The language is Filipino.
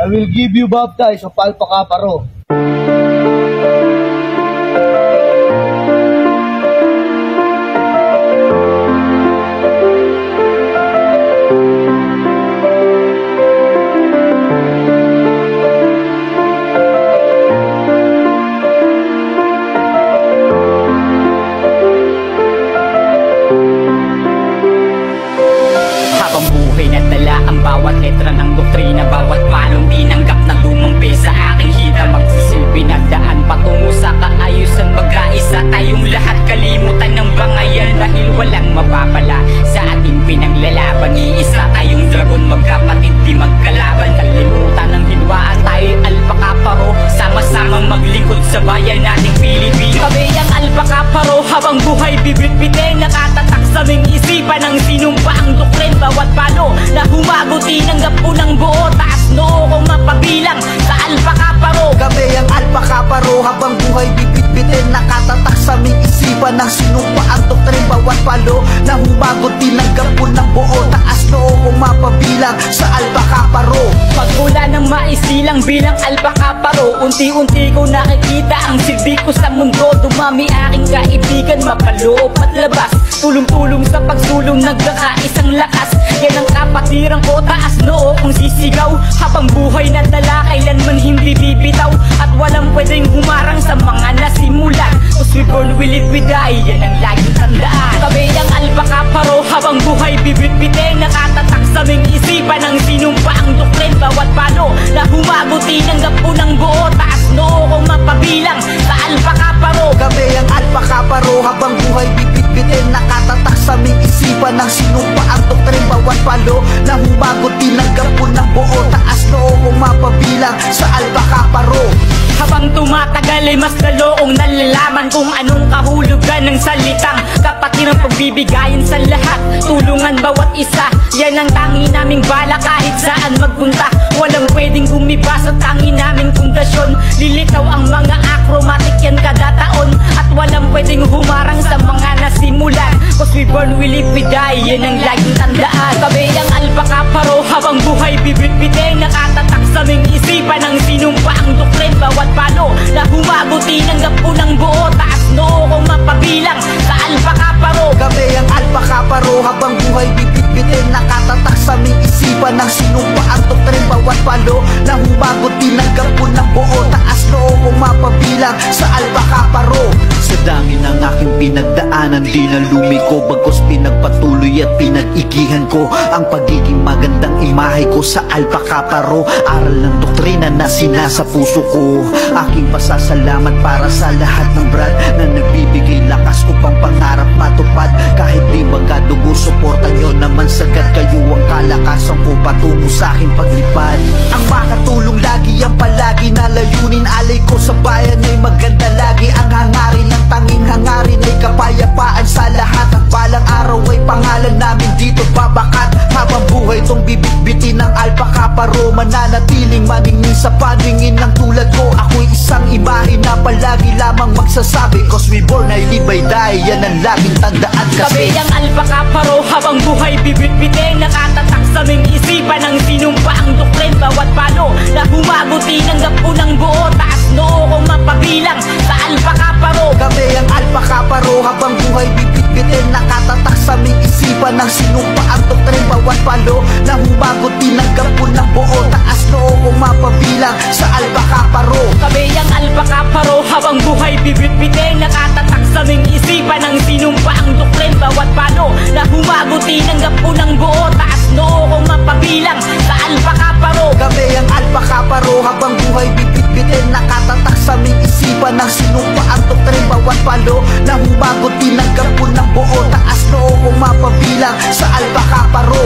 I will give you baptize of Alpha Kappa Rho. Bawat letra ng doktrina, bawat palong tinanggap na lumampi sa aking hita, magsisilbi na daan patungo sa kaayusan. Magkaisa tayong lahat, kalimutan ng bangayan, dahil walang mapapala sa ating pinaglalaban. Iisa tayong dragon, magkapatid di magkalaban. Kalimutan ng hinwaan, tayo'y Alpha Kappa Rho, sama-samang maglingkod sa bayan nating Pilipino. Kami ang Alpha Kappa Rho, habang buhay bibit-bitin, nakatatak sa aming isipan ng sinumpa ang doktrin. Bawat palo na humagot tinanggap ko ng buo, taas noo kung mapabilang sa Alpha Kappa Rho. Kami ang Alpha Kappa Rho, habang buhay bibit-bitin, nakatatak sa aming isipan ng sinumpa ang doktrin. Bawat palo na humagot tinanggap ko ng buo, taas noo kung mapabilang sa Alpha Kappa Rho. Pagmula ng maisilang bilang Alpha Kappa Rho, unti-unti ko nakikita ang silbi ko sa mundo. Dumami aking kaibigan, mapaloob at labas, tulong-tulong sa pagsulong, nagkakaisang lakas. Yan ang kapatiran ko, taas noo kung sisigaw. Habang buhay na dala, kailanman hindi bibitaw, at walang pwedeng humarang sa mga nasimulan. Cause we born, we live, we die, yan ang laging tandaan. Kami ang Alpha Kappa Rho, habang buhay bibit-bitin, nakatatak sa aming isipan ng sinumpa ang doktrin. Bawat palo na humagot tinanggap ko ng buo, taas noo kung mapabilang sa Alpha Kappa Rho. Kami ang Alpha Kappa Rho, habang buhay bibit-bitin, nakatatak sa aming isipan ng sinumpa ang doktrin. Bawat palo na humagot tinanggap ko ng buo, taas noo kung mapabilang sa Alpha Kappa Rho. Habang tumatagal ay mas lalo kong nalalaman kung anong kahulugan ng salitang kapatiran, pagbibigayin sa lahat, tulungan bawat isa. Yan ang tangi naming bala kahit saan magpunta. Walang pwedeng gumiba sa tangi naming pundasyon. Lilitaw ang mga acromatic yan kada taon, at walang pwedeng humarang sa mga nasimulan. Cause we born, we live, we die, yan ang laging tandaan. Kami ang Alpha Kappa Rho, habang buhay bibit-bitin, nakatatak sa aming isipan ng sinumpa ang doktrin. Bawat palo na humagot tinanggap ko ng buo, taas noo kung mapabilang sa Alpha Kappa Rho. Kami ang Alpha Kappa Rho, habang buhay bibit-bitin, nakatatak sa aming isipan ng sinumpa ang doktrin. Bawat palo na humagot tinanggap ko ng buo, taas noo kung mapabilang sa Alpha Kappa Rho. Sa dami ng aking pinagdaanan, di na lumiko, bagkus pinagpatuloy at pinag-igihan ko ang pagiging magandang imahe ko sa Alpha Kappa Rho. Aral ng doktrina na sinasa puso ko, aking pasasalamat para sa lahat ng brad na nagbibigay lakas upang pangarap matupad. Kahit di magadugo, suporta nyo naman sagad, kayo ang kalakasan ko patungo sa aking paglipad. Ang makatulong lagi ang palagi na layunin, alay ko sa bayan ay maganda lagi. Ang hangarin ng tanging hangarin ay kapayapaan sa lahat, at balang araw ay pangalan namin dito babakat. Habang buhay tong bibit-bitin ng Alpha Kappa Rho, mananatiling maningning sa paningin ng tulad ko. Ako'y isang imahe na palagi lamang magsasabi, cause we born, I live, I die, yan ang laging tandaan. Kami ang Alpha Kappa Rho, habang buhay bibit-bitin, nakatatak sa aming isipan ng sinumpa ang doktrin. Bawat palo na humagot tinanggap ko ng buo, taas noo kung mapabilang sa Alpha Kappa Rho. Kami ang Alpha Kappa Rho, habang buhay bibit-bitin, nakatatak sa aming isipan ng sinumpa ang doktrin. Bawat palo na humagot tinanggap ko ng buo, taas noo kung mapabilang sa Alpha Kappa Rho. Kami ang Alpha Kappa Rho, habang buhay bibit-bitin, nakatatak sa aming isipan ng sinumpa ang doktrin. Bawat palo na humagot tinanggap ko ng buo, taas noo kung mapabilang sa Alpha Kappa Rho. Kami ang Alpha Kappa Rho, habang buhay bibit-bitin, nakatatak sa aming isipan ng sinumpa ang doktrin. Bawat palo na humagot tinanggap ko ng buo, taas noo kung mapabilang sa Alpha Kappa Rho.